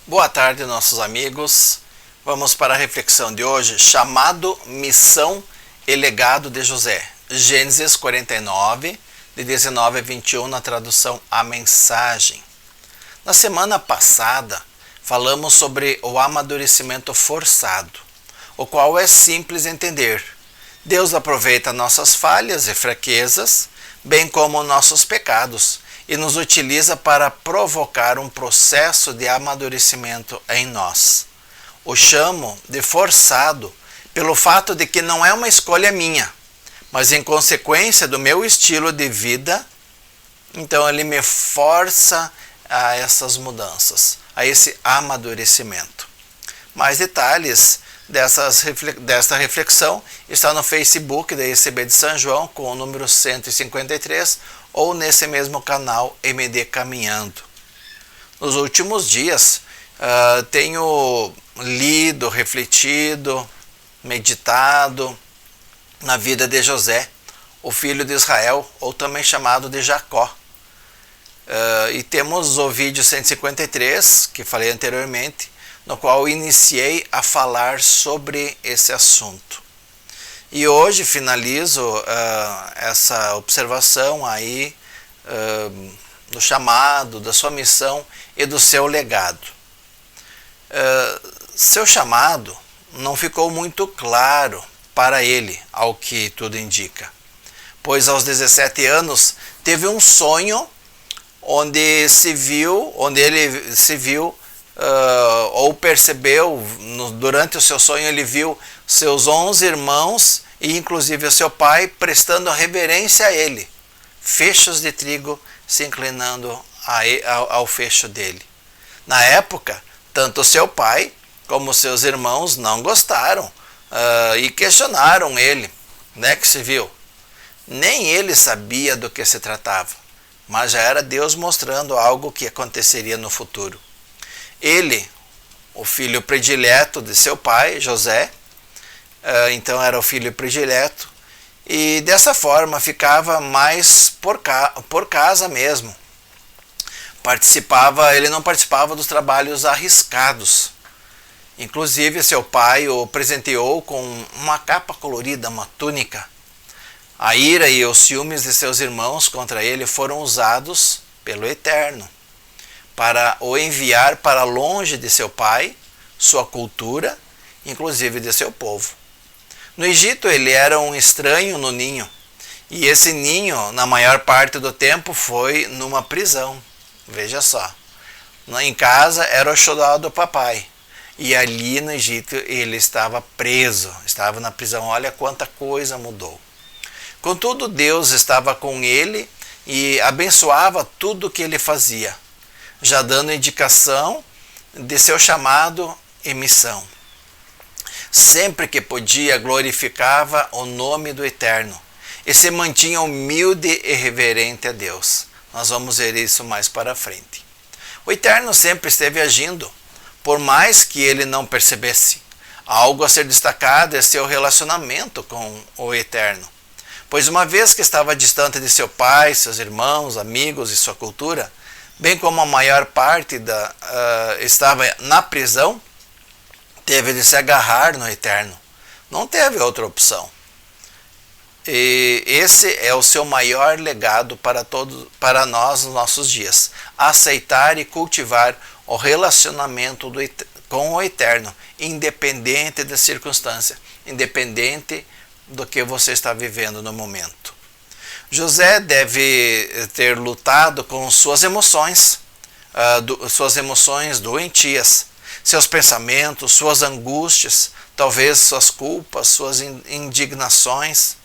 Boa tarde, nossos amigos. Vamos para a reflexão de hoje, chamado, missão e legado de José. Gênesis 49, de 19 a 21, na tradução A Mensagem. Na semana passada, falamos sobre o amadurecimento forçado, o qual é simples entender. Deus aproveita nossas falhas e fraquezas, bem como nossos pecados, e nos utiliza para provocar um processo de amadurecimento em nós. O chamo de forçado pelo fato de que não é uma escolha minha, mas em consequência do meu estilo de vida, então ele me força a essas mudanças, a esse amadurecimento. Mais detalhes desta reflexão está no Facebook da ECB de São João, com o número 153, ou nesse mesmo canal MD Caminhando. Nos últimos dias tenho lido, refletido, meditado na vida de José, o filho de Israel, ou também chamado de Jacó. E temos o vídeo 153, que falei anteriormente, no qual iniciei a falar sobre esse assunto. E hoje finalizo essa observação aí do chamado, da sua missão e do seu legado. Seu chamado não ficou muito claro para ele, ao que tudo indica, pois aos 17 anos teve um sonho onde ele se viu ou percebeu, durante o seu sonho ele viu seus 11 irmãos e inclusive o seu pai prestando reverência a ele, fechos de trigo se inclinando ao fecho dele. Na época, tanto seu pai como seus irmãos não gostaram e questionaram ele, que se viu. Nem ele sabia do que se tratava, mas já era Deus mostrando algo que aconteceria no futuro. Ele, o filho predileto de seu pai, José, então era o filho predileto, e dessa forma ficava mais por casa mesmo. Ele não participava dos trabalhos arriscados. Inclusive seu pai o presenteou com uma capa colorida, uma túnica. A ira e os ciúmes de seus irmãos contra ele foram usados pelo Eterno para o enviar para longe de seu pai, sua cultura, inclusive de seu povo. No Egito ele era um estranho no ninho, e esse ninho, na maior parte do tempo, foi numa prisão. Veja só, em casa era o xodó do papai, e ali no Egito ele estava preso, estava na prisão. Olha quanta coisa mudou. Contudo, Deus estava com ele e abençoava tudo o que ele fazia, já dando indicação de seu chamado e missão. Sempre que podia, glorificava o nome do Eterno e se mantinha humilde e reverente a Deus. Nós vamos ver isso mais para frente. O Eterno sempre esteve agindo, por mais que ele não percebesse. Algo a ser destacado é seu relacionamento com o Eterno, pois uma vez que estava distante de seu pai, seus irmãos, amigos e sua cultura, bem como a maior parte estava na prisão, teve de se agarrar no Eterno. Não teve outra opção. E esse é o seu maior legado para nós nos nossos dias. Aceitar e cultivar o relacionamento com o Eterno, independente da circunstância, independente do que você está vivendo no momento. José deve ter lutado com suas emoções doentias, seus pensamentos, suas angústias, talvez suas culpas, suas indignações.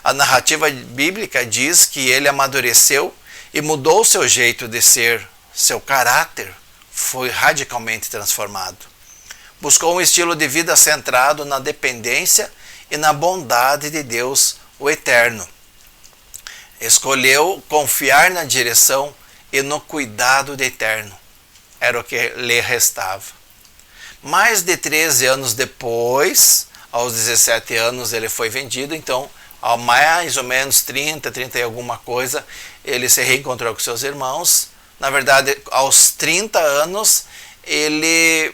A narrativa bíblica diz que ele amadureceu e mudou seu jeito de ser, seu caráter foi radicalmente transformado. Buscou um estilo de vida centrado na dependência e na bondade de Deus, o Eterno. Escolheu confiar na direção e no cuidado do Eterno. Era o que lhe restava. Mais de 13 anos depois, aos 17 anos, ele foi vendido. Então, há mais ou menos 30 e alguma coisa, ele se reencontrou com seus irmãos. Na verdade, aos 30 anos, ele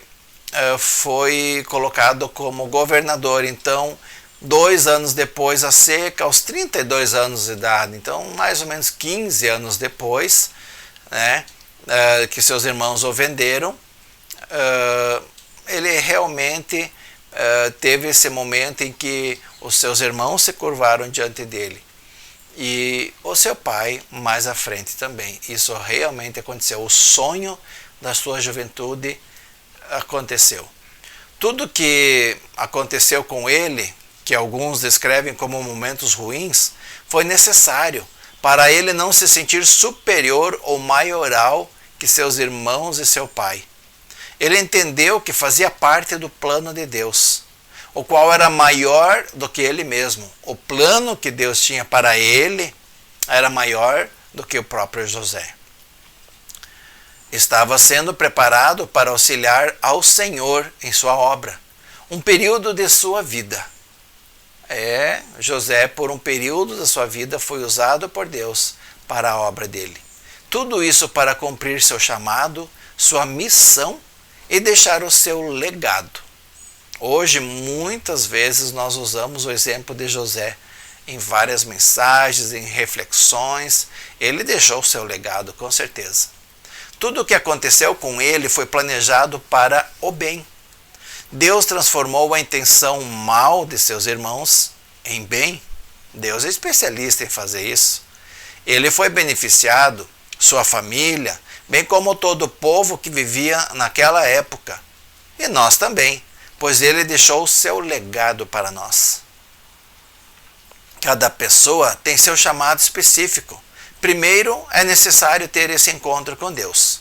foi colocado como governador. Então, 2 anos depois da seca, aos 32 anos de idade, então mais ou menos 15 anos depois, né, que seus irmãos o venderam, ele realmente teve esse momento em que os seus irmãos se curvaram diante dele. E o seu pai mais à frente também. Isso realmente aconteceu. O sonho da sua juventude aconteceu. Tudo que aconteceu com ele, que alguns descrevem como momentos ruins, foi necessário para ele não se sentir superior ou maioral que seus irmãos e seu pai. Ele entendeu que fazia parte do plano de Deus, o qual era maior do que ele mesmo. O plano que Deus tinha para ele era maior do que o próprio José. Estava sendo preparado para auxiliar ao Senhor em sua obra, um período de sua vida. José, por um período da sua vida, foi usado por Deus para a obra dele. Tudo isso para cumprir seu chamado, sua missão e deixar o seu legado. Hoje, muitas vezes, nós usamos o exemplo de José em várias mensagens, em reflexões. Ele deixou o seu legado, com certeza. Tudo o que aconteceu com ele foi planejado para o bem. Deus transformou a intenção mal de seus irmãos em bem. Deus é especialista em fazer isso. Ele foi beneficiado, sua família, bem como todo o povo que vivia naquela época. E nós também, pois ele deixou o seu legado para nós. Cada pessoa tem seu chamado específico. Primeiro, é necessário ter esse encontro com Deus.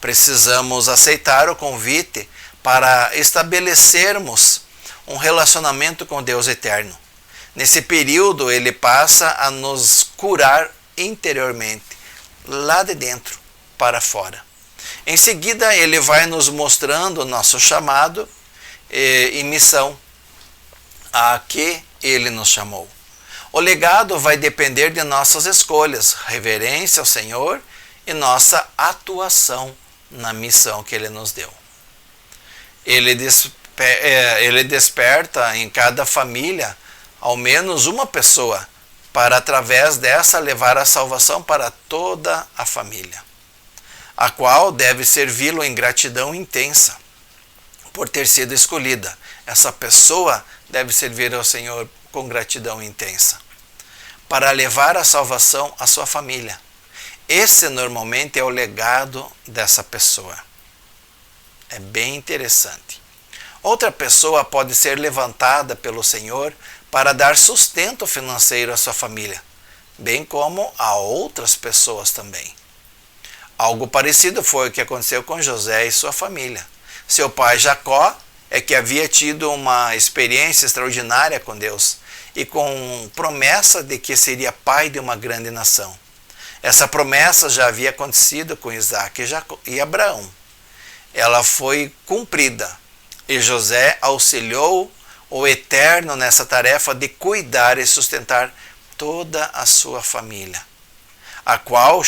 Precisamos aceitar o convite para estabelecermos um relacionamento com Deus eterno. Nesse período, ele passa a nos curar interiormente, lá de dentro para fora. Em seguida, ele vai nos mostrando o nosso chamado e missão a que ele nos chamou. O legado vai depender de nossas escolhas, reverência ao Senhor e nossa atuação na missão que ele nos deu. Ele desperta em cada família ao menos uma pessoa para, através dessa, levar a salvação para toda a família, a qual deve servi-lo em gratidão intensa por ter sido escolhida. Essa pessoa deve servir ao Senhor com gratidão intensa para levar a salvação à sua família. Esse normalmente é o legado dessa pessoa. É bem interessante. Outra pessoa pode ser levantada pelo Senhor para dar sustento financeiro à sua família, bem como a outras pessoas também. Algo parecido foi o que aconteceu com José e sua família. Seu pai Jacó é que havia tido uma experiência extraordinária com Deus e com promessa de que seria pai de uma grande nação. Essa promessa já havia acontecido com Isaac e Abraão. Ela foi cumprida e José auxiliou o Eterno nessa tarefa de cuidar e sustentar toda a sua família, a qual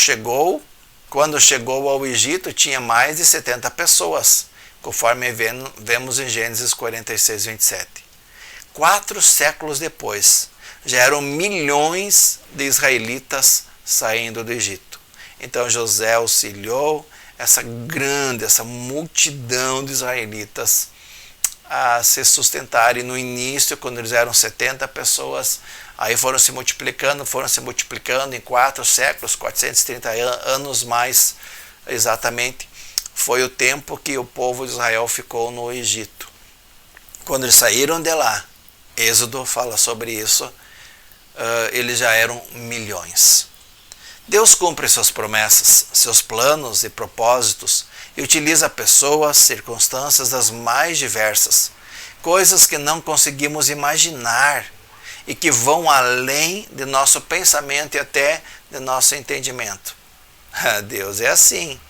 quando chegou ao Egito, tinha mais de 70 pessoas, conforme vemos em Gênesis 46, 27. 4 séculos depois, já eram milhões de israelitas saindo do Egito. Então José auxiliou essa multidão de israelitas a se sustentarem. No início, quando eles eram 70 pessoas, aí foram se multiplicando em 4 séculos, 430 anos mais exatamente, foi o tempo que o povo de Israel ficou no Egito. Quando eles saíram de lá, Êxodo fala sobre isso, eles já eram milhões. Deus cumpre suas promessas, seus planos e propósitos e utiliza pessoas, circunstâncias das mais diversas, coisas que não conseguimos imaginar e que vão além de nosso pensamento e até de nosso entendimento. Deus é assim.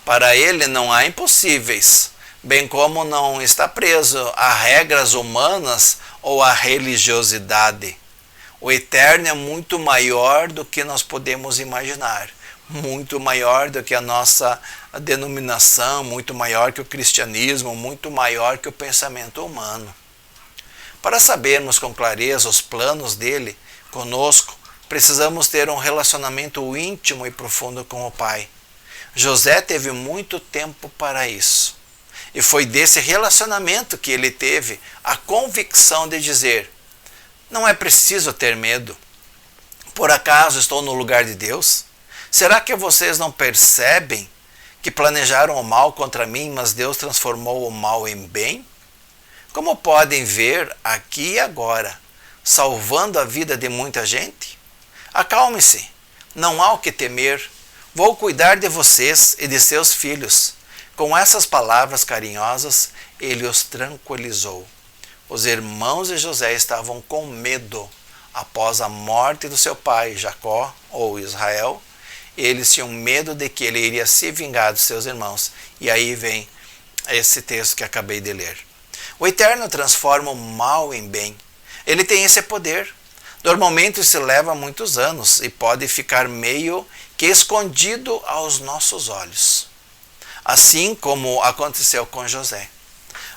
Para Ele não há impossíveis, bem como não está preso a regras humanas ou a religiosidade. O Eterno é muito maior do que nós podemos imaginar. muito maior do que a nossa denominação, muito maior que o cristianismo, muito maior que o pensamento humano. Para sabermos com clareza os planos dele conosco, precisamos ter um relacionamento íntimo e profundo com o Pai. José teve muito tempo para isso. E foi desse relacionamento que ele teve a convicção de dizer: não é preciso ter medo. Por acaso estou no lugar de Deus? Será que vocês não percebem que planejaram o mal contra mim, mas Deus transformou o mal em bem? Como podem ver aqui e agora, salvando a vida de muita gente? Acalme-se, não há o que temer. Vou cuidar de vocês e de seus filhos. Com essas palavras carinhosas, ele os tranquilizou. Os irmãos de José estavam com medo. Após a morte do seu pai, Jacó, ou Israel, eles tinham medo de que ele iria se vingar dos seus irmãos. E aí vem esse texto que acabei de ler. O Eterno transforma o mal em bem. Ele tem esse poder. Normalmente isso leva muitos anos e pode ficar meio que escondido aos nossos olhos. Assim como aconteceu com José.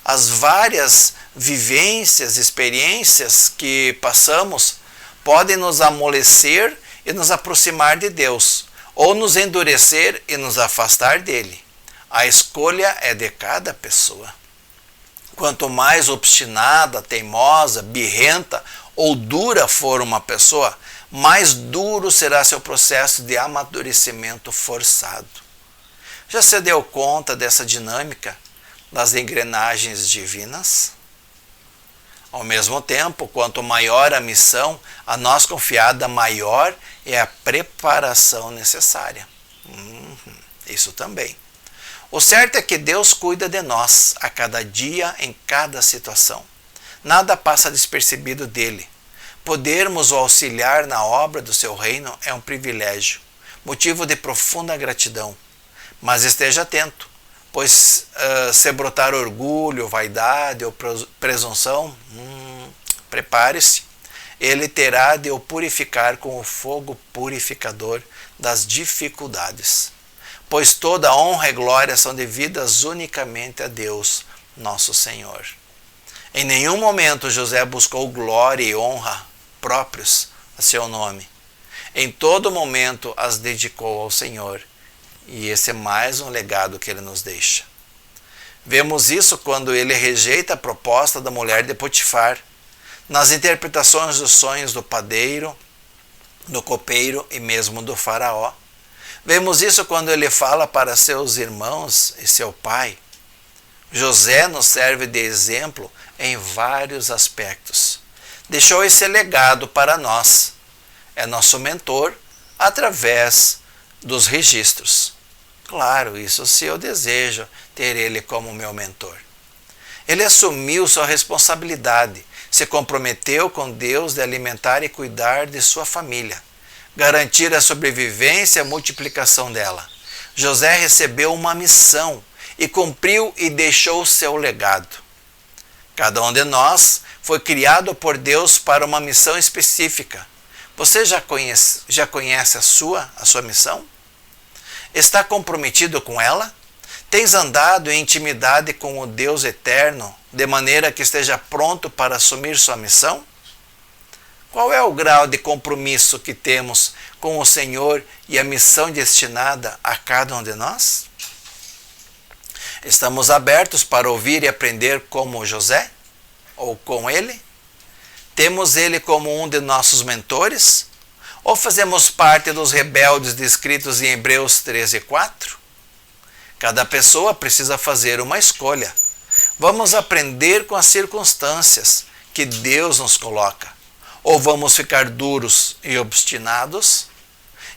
As várias vivências, experiências que passamos podem nos amolecer e nos aproximar de Deus, ou nos endurecer e nos afastar dele. A escolha é de cada pessoa. Quanto mais obstinada, teimosa, birrenta ou dura for uma pessoa, mais duro será seu processo de amadurecimento forçado. Já se deu conta dessa dinâmica das engrenagens divinas? Ao mesmo tempo, quanto maior a missão a nós confiada, maior é a preparação necessária. Isso também. O certo é que Deus cuida de nós a cada dia, em cada situação. Nada passa despercebido dele. Podermos o auxiliar na obra do seu reino é um privilégio, motivo de profunda gratidão. Mas esteja atento, pois se brotar orgulho, vaidade ou presunção, prepare-se. Ele terá de o purificar com o fogo purificador das dificuldades. Pois toda honra e glória são devidas unicamente a Deus, nosso Senhor. Em nenhum momento José buscou glória e honra próprios a seu nome. Em todo momento as dedicou ao Senhor. E esse é mais um legado que ele nos deixa. Vemos isso quando ele rejeita a proposta da mulher de Potifar, nas interpretações dos sonhos do padeiro, do copeiro e mesmo do faraó. Vemos isso quando ele fala para seus irmãos e seu pai. José nos serve de exemplo em vários aspectos. Deixou esse legado para nós. É nosso mentor através dos registros. Claro, isso se eu desejo ter ele como meu mentor. Ele assumiu sua responsabilidade, se comprometeu com Deus de alimentar e cuidar de sua família, garantir a sobrevivência e a multiplicação dela. José recebeu uma missão e cumpriu e deixou seu legado. Cada um de nós foi criado por Deus para uma missão específica. Você já conhece a sua missão? Está comprometido com ela? Tens andado em intimidade com o Deus eterno, de maneira que esteja pronto para assumir sua missão? Qual é o grau de compromisso que temos com o Senhor e a missão destinada a cada um de nós? Estamos abertos para ouvir e aprender como José? Ou com ele? Temos ele como um de nossos mentores? Ou fazemos parte dos rebeldes descritos em Hebreus 13:4? Cada pessoa precisa fazer uma escolha. Vamos aprender com as circunstâncias que Deus nos coloca. Ou vamos ficar duros e obstinados?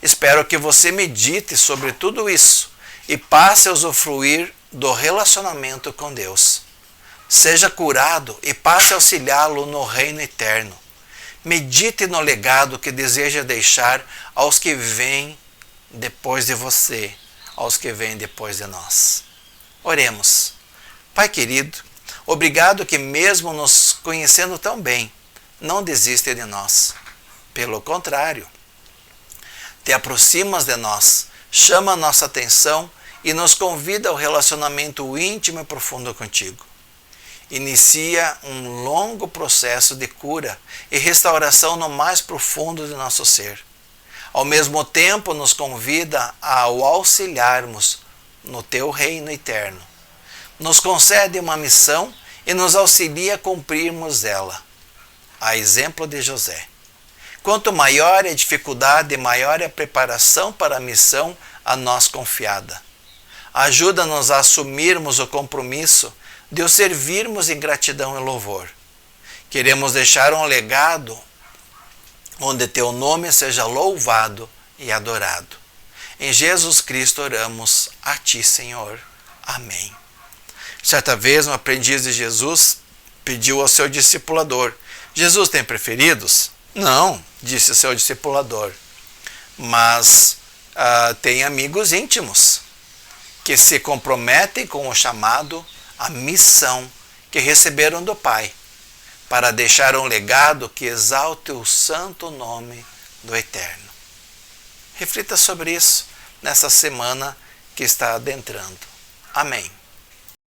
Espero que você medite sobre tudo isso e passe a usufruir do relacionamento com Deus. Seja curado e passe a auxiliá-lo no reino eterno. Medite no legado que deseja deixar aos que vêm depois de você, aos que vêm depois de nós. Oremos. Pai querido, obrigado que mesmo nos conhecendo tão bem, não desiste de nós. Pelo contrário, te aproximas de nós, chama a nossa atenção e nos convida ao relacionamento íntimo e profundo contigo. Inicia um longo processo de cura e restauração no mais profundo de nosso ser. Ao mesmo tempo, nos convida ao auxiliarmos no teu reino eterno. Nos concede uma missão e nos auxilia a cumprirmos ela, a exemplo de José. Quanto maior é a dificuldade, maior é a preparação para a missão a nós confiada. Ajuda-nos a assumirmos o compromisso de o servirmos em gratidão e louvor. Queremos deixar um legado onde teu nome seja louvado e adorado. Em Jesus Cristo oramos a ti, Senhor. Amém. Certa vez, um aprendiz de Jesus pediu ao seu discipulador: Jesus tem preferidos? Não, disse o seu discipulador, mas tem amigos íntimos que se comprometem com o chamado, a missão que receberam do Pai, para deixar um legado que exalte o santo nome do Eterno. Reflita sobre isso nessa semana que está adentrando. Amém.